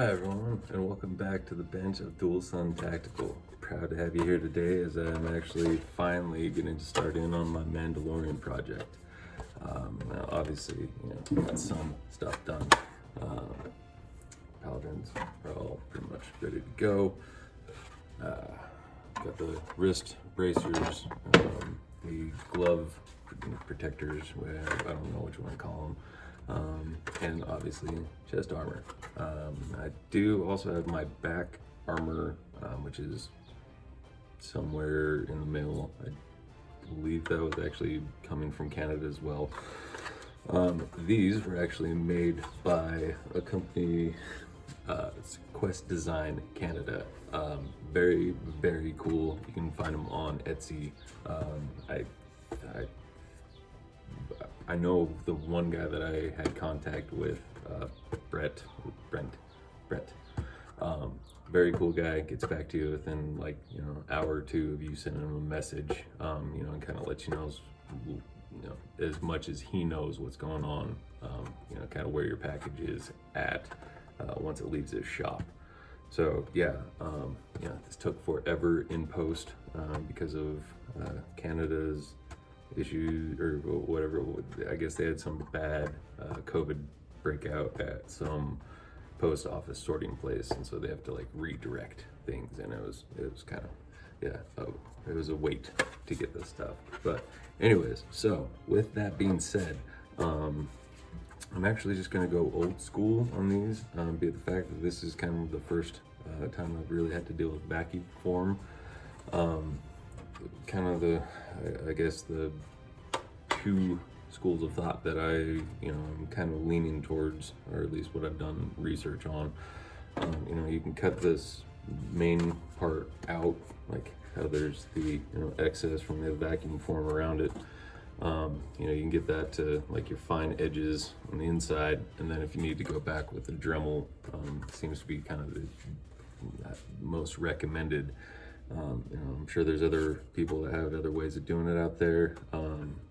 Hi everyone, and welcome back to the bench of Dual Sun Tactical. Proud to have you here today as I'm actually finally getting to start in on my Mandalorian project. Now obviously, got some stuff done. Paladins are all pretty much ready to go. Got the wrist bracers, the glove protectors, I don't know which one to call them. And obviously chest armor. I do also have my back armor, which is somewhere in the mail. I believe that was actually coming from Canada as well. These were actually made by a company, it's Quest Design Canada. Very, very cool. You can find them on Etsy. I know the one guy that I had contact with, Brent. Very cool guy, gets back to you within like, hour or two of you sending him a message, and kind of let you know, as much as he knows what's going on, kind of where your package is at, once it leaves his shop. So yeah, this took forever in post, because of, Canada's issue or whatever. I guess they had some bad COVID breakout at some post office sorting place, and so they have to like redirect things, and it was kind of, it was a wait to get this stuff. But anyways, so with that being said, I'm actually just gonna go old school on these, be it the fact that this is kind of the first time I've really had to deal with Vacuumform. Kind of I guess the two schools of thought that I'm kind of leaning towards, or at least what I've done research on. You can cut this main part out, like how there's the excess from the vacuum form around it. You can get that to like your fine edges on the inside, and then if you need to go back with the Dremel, seems to be kind of the most recommended. I'm sure there's other people that have other ways of doing it out there,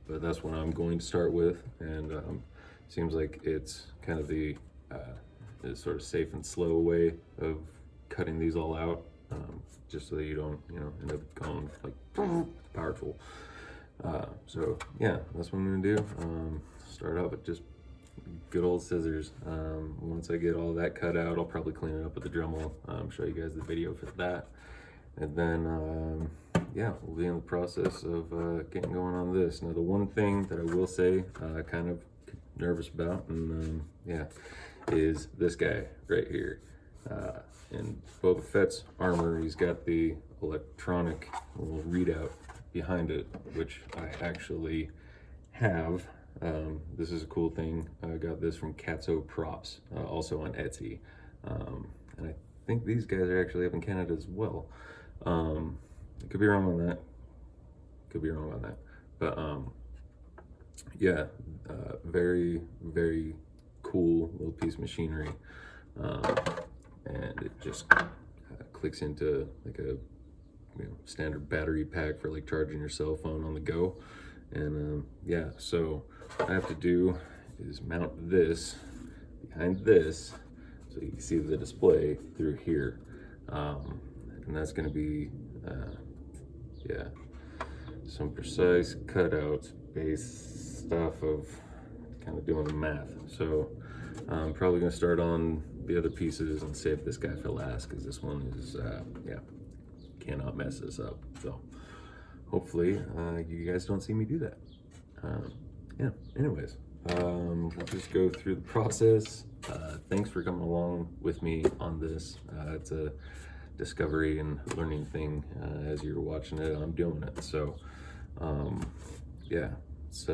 but that's what I'm going to start with, and seems like it's kind of the sort of safe and slow way of cutting these all out, just so that you don't end up going like power tool. So yeah, that's what I'm gonna do. Start out with just good old scissors. Once I get all that cut out, I'll probably clean it up with the Dremel, show you guys the video for that. And then, yeah, we'll be in the process of getting going on this. Now, the one thing that I will say, kind of nervous about, and yeah, is this guy right here. In Boba Fett's armor, he's got the electronic little readout behind it, which I actually have. This is a cool thing. I got this from Catso Props, also on Etsy. And I think these guys are actually up in Canada as well. I could be wrong on that. But yeah, very, very cool little piece of machinery. And it just clicks into like a standard battery pack for like charging your cell phone on the go. And yeah, so what I have to do is mount this behind this so you can see the display through here. And that's going to be, yeah, some precise cutouts based stuff of kind of doing the math. So I'm probably going to start on the other pieces and save this guy for last, because this one is, yeah, cannot mess this up. So hopefully you guys don't see me do that. Yeah, anyways, we'll just go through the process. Thanks for coming along with me on this. It's a discovery and learning thing. As you're watching it, I'm doing it. So yeah, it's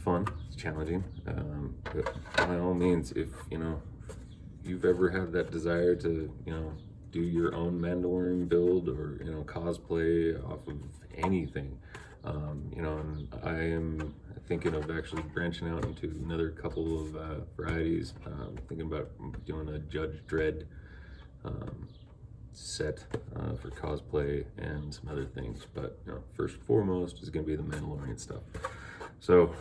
fun, it's challenging, but by all means, if you've ever had that desire to do your own Mandalorian build, or cosplay off of anything, and I am thinking of actually branching out into another couple of varieties. Thinking about doing a Judge Dredd set for cosplay and some other things, but first and foremost is going to be the Mandalorian stuff. So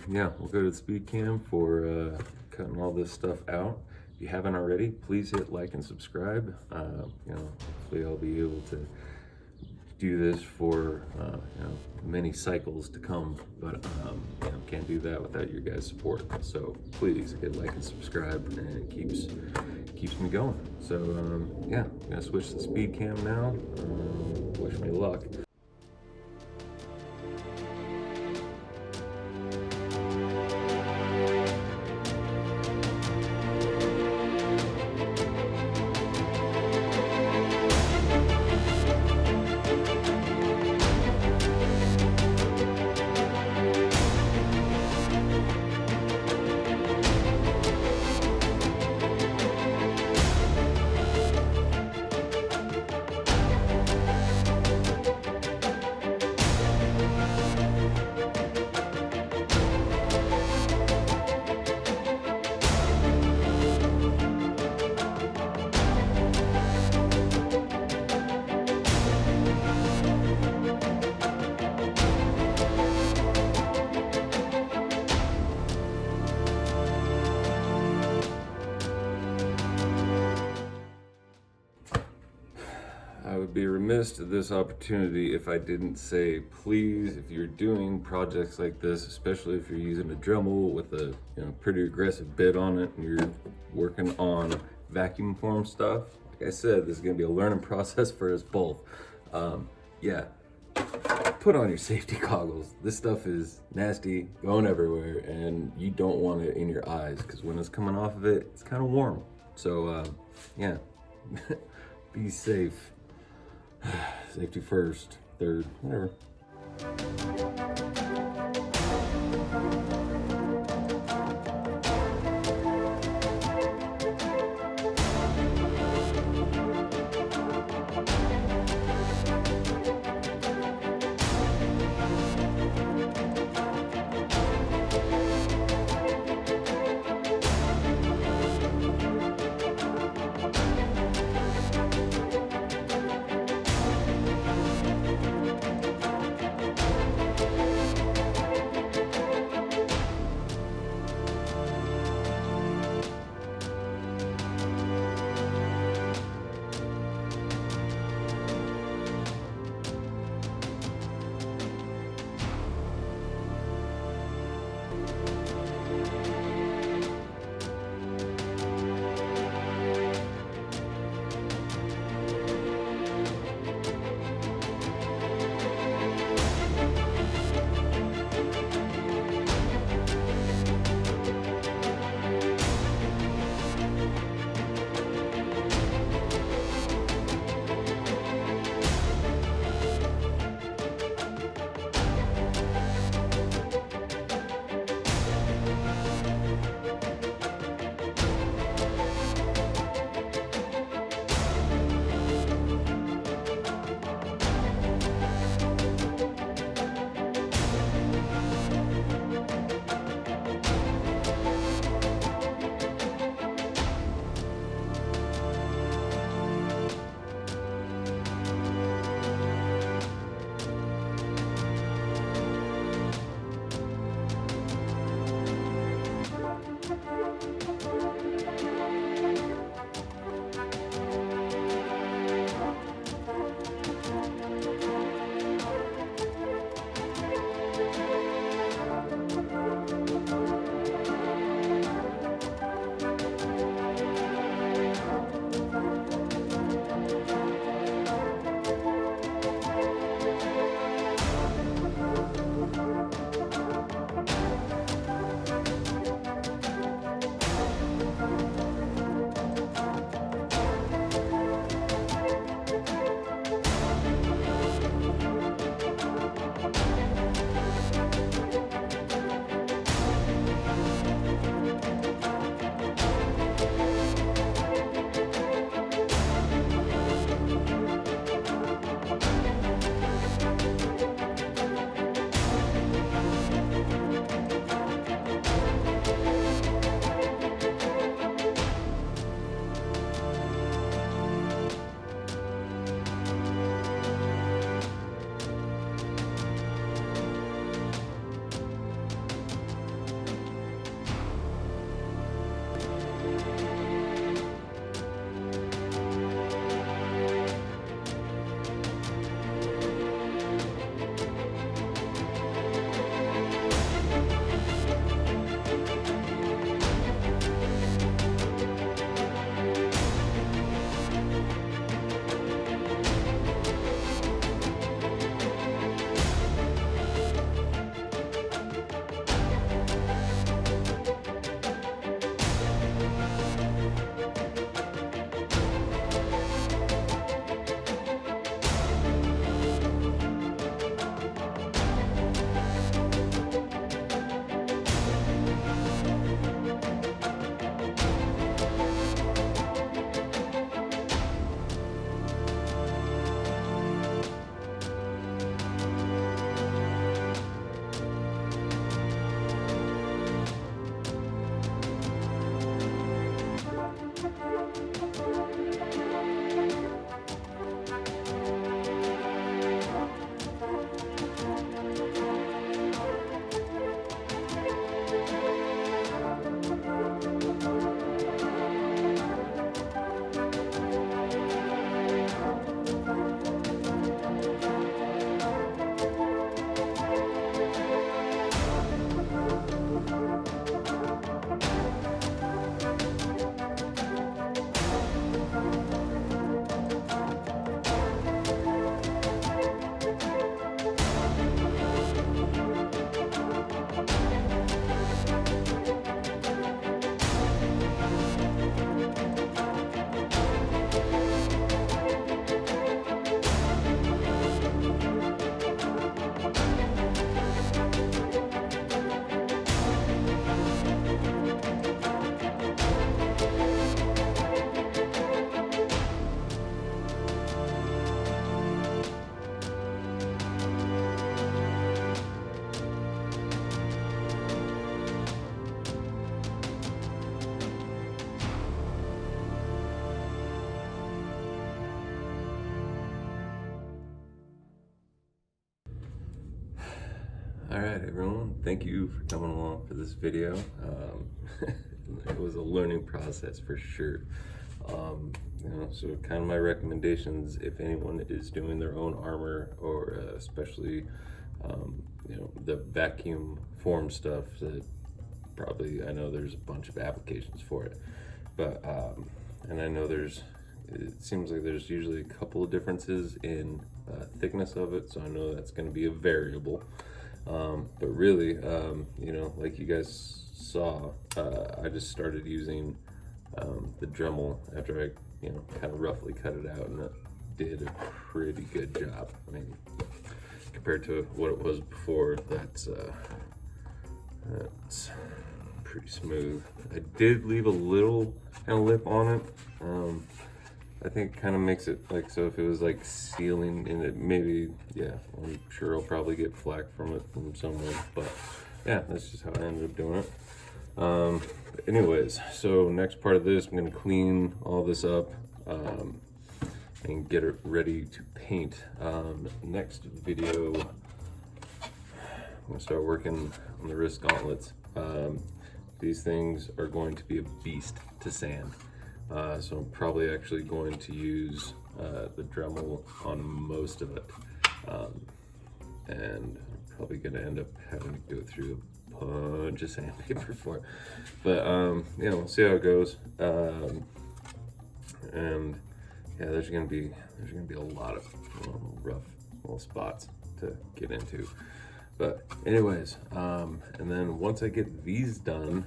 yeah, we'll go to the speed cam for cutting all this stuff out. you haven't already, please hit like and subscribe. You know, hopefully I'll be able to do this for you know, many cycles to come, but you know, can't do that without your guys' support. So please hit like and subscribe, and it keeps me going. So yeah, I'm gonna switch to speed cam now. Wish me luck. I would be remiss to this opportunity if I didn't say, please, if you're doing projects like this, especially if you're using a Dremel with a pretty aggressive bit on it, and you're working on Vacuumform stuff, like I said, this is going to be a learning process for us both. Yeah, put on your safety goggles. This stuff is nasty, going everywhere, and you don't want it in your eyes, because when it's coming off of it, it's kind of warm. So yeah, be safe. Safety first, third, whatever. All right, everyone. Thank you for coming along for this video. It was a learning process for sure. So kind of my recommendations if anyone is doing their own armor, or especially, the vacuum form stuff. That probably, I know there's a bunch of applications for it, but and I know it seems like there's usually a couple of differences in thickness of it, so I know that's going to be a variable. But really, like you guys saw, I just started using the Dremel after I, kind of roughly cut it out, and it did a pretty good job. I mean, compared to what it was before, that's pretty smooth. I did leave a little kind of lip on it. I think kind of makes it like, so if it was like sealing in it, maybe, yeah, I'm sure I'll probably get flack from it from someone, but yeah, that's just how I ended up doing it. Anyways, so next part of this, I'm gonna clean all this up and get it ready to paint. Next video, I'm gonna start working on the wrist gauntlets. These things are going to be a beast to sand. So I'm probably actually going to use the Dremel on most of it, and I'm probably going to end up having to go through a bunch of sandpaper for it. But we'll see how it goes. And yeah, there's going to be a lot of rough little spots to get into. But anyways, and then once I get these done,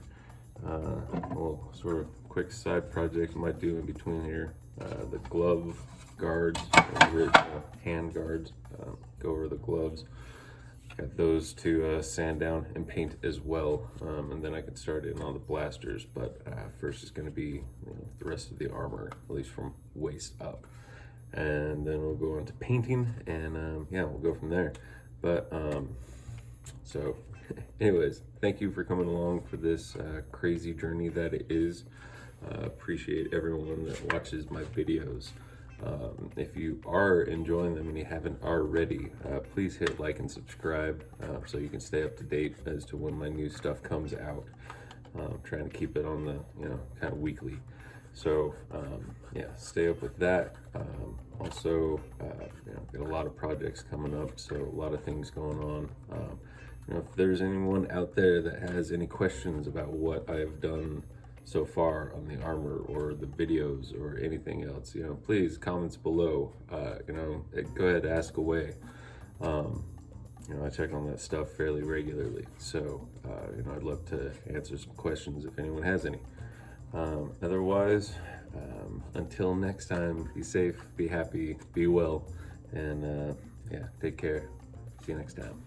well, sort of quick side project I might do in between here, the glove guards, hand guards, go over the gloves. Got those to sand down and paint as well, and then I can start in on the blasters, but first it's going to be the rest of the armor, at least from waist up, and then we'll go into painting, and yeah, we'll go from there. But so anyways, thank you for coming along for this crazy journey that it is. Appreciate everyone that watches my videos. If you are enjoying them and you haven't already, please hit like and subscribe so you can stay up to date as to when my new stuff comes out. I'm trying to keep it on the kind of weekly, so yeah, stay up with that. Also, got a lot of projects coming up, so a lot of things going on. If there's anyone out there that has any questions about what I've done so far on the armor or the videos or anything else, please, comments below, go ahead, ask away. I check on that stuff fairly regularly, so I'd love to answer some questions if anyone has any. Otherwise, until next time, be safe, be happy, be well, and yeah, take care. See you next time.